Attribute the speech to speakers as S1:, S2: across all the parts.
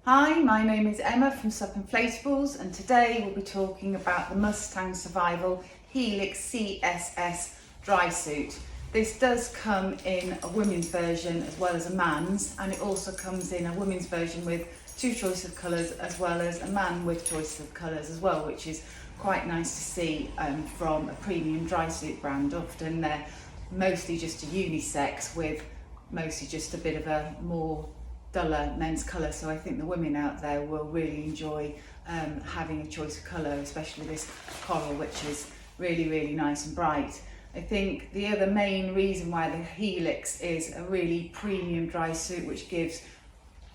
S1: Hi, my name is Emma from Inflatables, and today we'll be talking about the Mustang Survival Helix CSS Drysuit. This does come in a women's version as well as a man's, and it also comes in a women's version with two choices of colours as well as a man with choices of colours as well, which is quite nice to see from a premium drysuit brand. Often they're mostly just a unisex with mostly just a bit of a more duller men's colour, so I think the women out there will really enjoy having a choice of colour, especially this coral, which is really nice and bright. I think the other main reason why the Helix is a really premium dry suit, which gives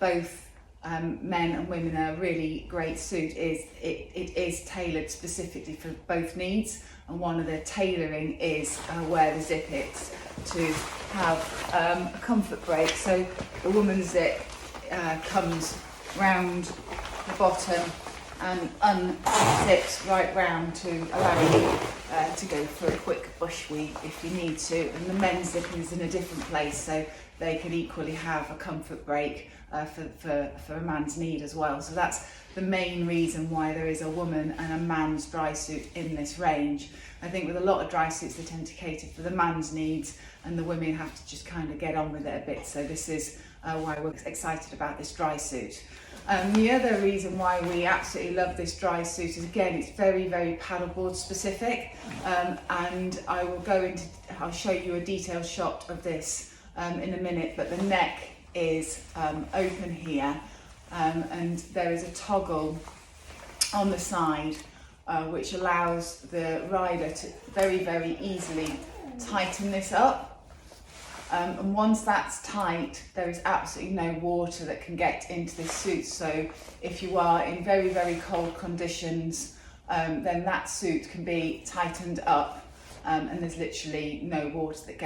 S1: both men and women a really great suit, is it is tailored specifically for both needs, and one of the tailoring is where the zip is to have a comfort break. So the woman's zip comes round the bottom and unzips right round to allow you to go for a quick bush week if you need to, and the men's zip is in a different place, so they can equally have a comfort break for a man's need as well. So that's the main reason why there is a woman and a man's dry suit in this range. I think with a lot of dry suits they tend to cater for the man's needs and the women have to just kind of get on with it a bit, so this is why we're excited about this dry suit. The other reason why we absolutely love this dry suit is, again, it's very paddleboard specific, and I'll show you a detailed shot of this in a minute, but the neck is open here, and there is a toggle on the side which allows the rider to very easily tighten this up. And once that's tight, there is absolutely no water that can get into this suit. So if you are in very cold conditions, then that suit can be tightened up, and there's literally no water that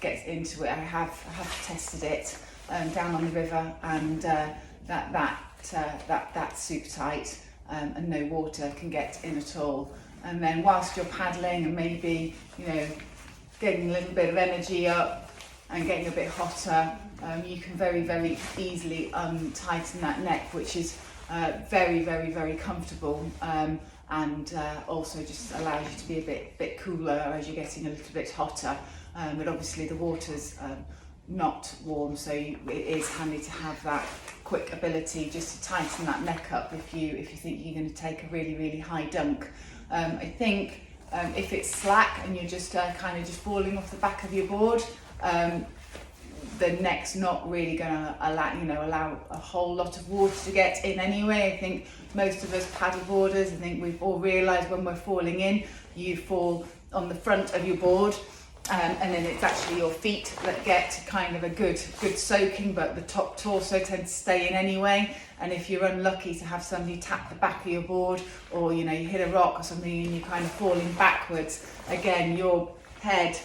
S1: gets into it. I have tested it down on the river, and that's super tight, and no water can get in at all. And then whilst you're paddling and maybe getting a little bit of energy up and getting a bit hotter, you can very easily tighten that neck, which is very comfortable, and also just allows you to be a bit cooler as you're getting a little bit hotter. But obviously the water's not warm, so it is handy to have that quick ability just to tighten that neck up if you think you're going to take a really high dunk. I think if it's slack and you're just kind of just falling off the back of your board, the neck's not really going to allow a whole lot of water to get in anyway. I think most of us paddleboarders, I think we've all realised when we're falling in, you fall on the front of your board, and then it's actually your feet that get kind of a good soaking, but the top torso tends to stay in anyway. And if you're unlucky to have somebody tap the back of your board, or you hit a rock or something and you're kind of falling backwards, again your head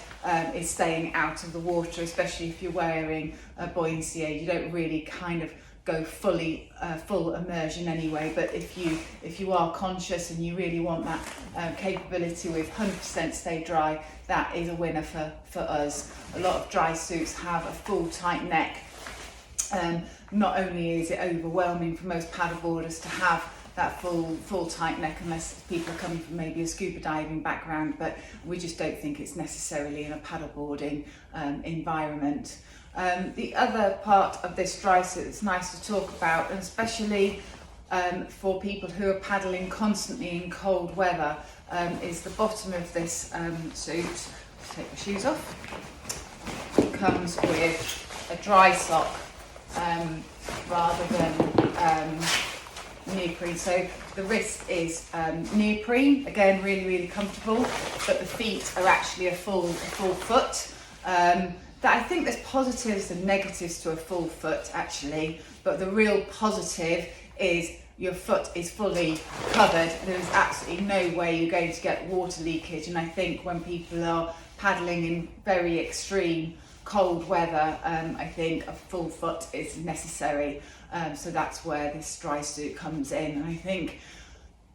S1: is staying out of the water, especially if you're wearing a buoyancy aid. You don't really kind of go full immersion anyway, but if you are conscious and you really want that capability with 100% stay dry, that is a winner for us. A lot of dry suits have a full tight neck. Not only is it overwhelming for most paddleboarders to have that full tight neck, unless people are coming from maybe a scuba diving background, but we just don't think it's necessarily in a paddleboarding environment. The other part of this dry suit that's nice to talk about, and especially for people who are paddling constantly in cold weather, is the bottom of this suit. Let's take the shoes off. It comes with a dry sock rather than neoprene. So the wrist is neoprene, again really comfortable, but the feet are actually a full foot. I think there's positives and negatives to a full foot actually, but the real positive is your foot is fully covered. There's absolutely no way you're going to get water leakage, and I think when people are paddling in very extreme cold weather, I think a full foot is necessary. So that's where this dry suit comes in, and I think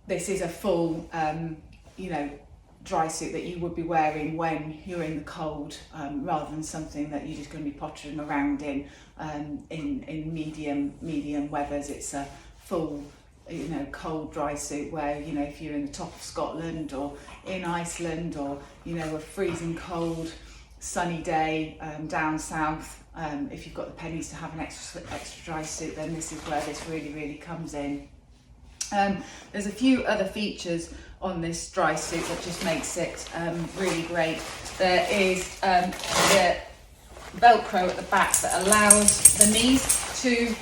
S1: this is a full dry suit that you would be wearing when you're in the cold, rather than something that you're just going to be pottering around in medium weathers. It's a full, you know, cold dry suit where, you know, if you're in the top of Scotland or in Iceland, or, you know, a freezing cold sunny day down south, if you've got the pennies to have an extra dry suit, then this is where this really comes in. There's a few other features on this dry suit that just makes it really great. There is the Velcro at the back that allows the knees to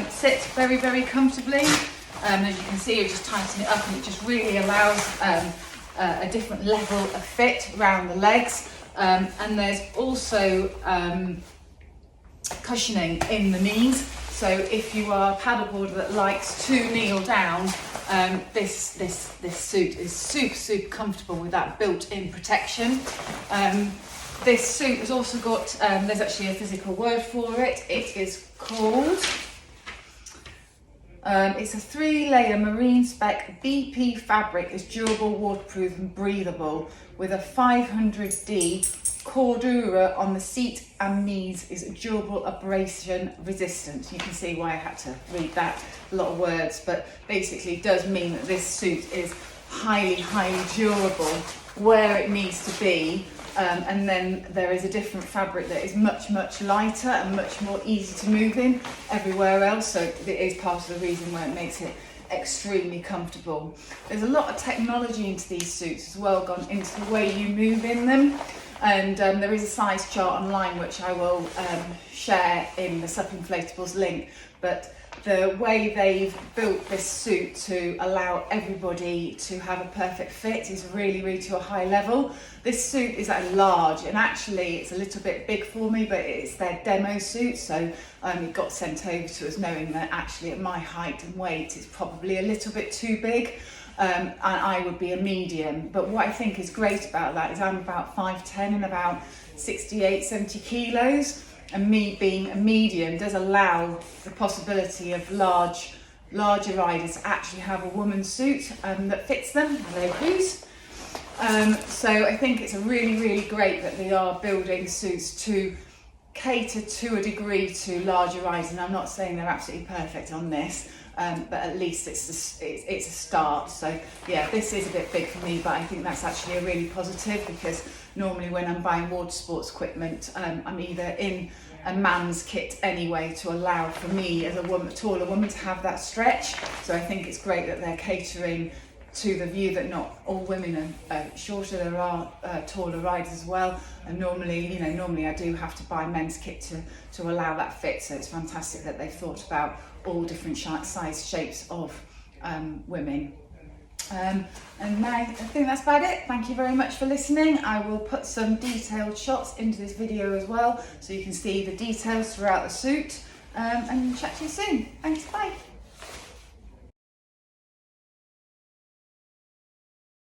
S1: sit very comfortably. As you can see, you just tighten it up and it just really allows a different level of fit around the legs. And there's also cushioning in the knees. So if you are a paddleboarder that likes to kneel down, this suit is super comfortable with that built-in protection. This suit has also got, there's actually a physical word for it. It is called, it's a 3-layer marine spec BP fabric. Is durable, waterproof and breathable with a 500D cordura on the seat and knees. Is durable, abrasion resistant. You can see why I had to read that, a lot of words, but basically it does mean that this suit is highly durable where it needs to be. And then there is a different fabric that is much lighter and much more easy to move in everywhere else, so it is part of the reason why it makes it extremely comfortable. There's a lot of technology into these suits as well, gone into the way you move in them, and there is a size chart online which I will share in the Sup Inflatables link, but the way they've built this suit to allow everybody to have a perfect fit is really to a high level. This suit is at a large, and actually it's a little bit big for me, but it's their demo suit, so it got sent over to us knowing that actually at my height and weight it's probably a little bit too big, and I would be a medium. But what I think is great about that is I'm about 5'10" and about 68-70 kilos. And me being a medium does allow the possibility of larger riders to actually have a woman's suit that fits them. Hello, Cruz. So I think it's really great that they are building suits to cater to a degree to larger riders. And I'm not saying they're absolutely perfect on this, but at least it's a start. So yeah, this is a bit big for me, but I think that's actually a really positive, because normally when I'm buying water sports equipment, I'm either in a man's kit anyway to allow for me as a woman, taller woman, to have that stretch. So I think it's great that they're catering to the view that not all women are shorter. There are taller riders as well, and normally I do have to buy men's kit to allow that fit. So it's fantastic that they've thought about all different size shapes of women. And now I think that's about it. Thank you very much for listening. I will put some detailed shots into this video as well, so you can see the details throughout the suit, and chat to you soon. Thanks, bye.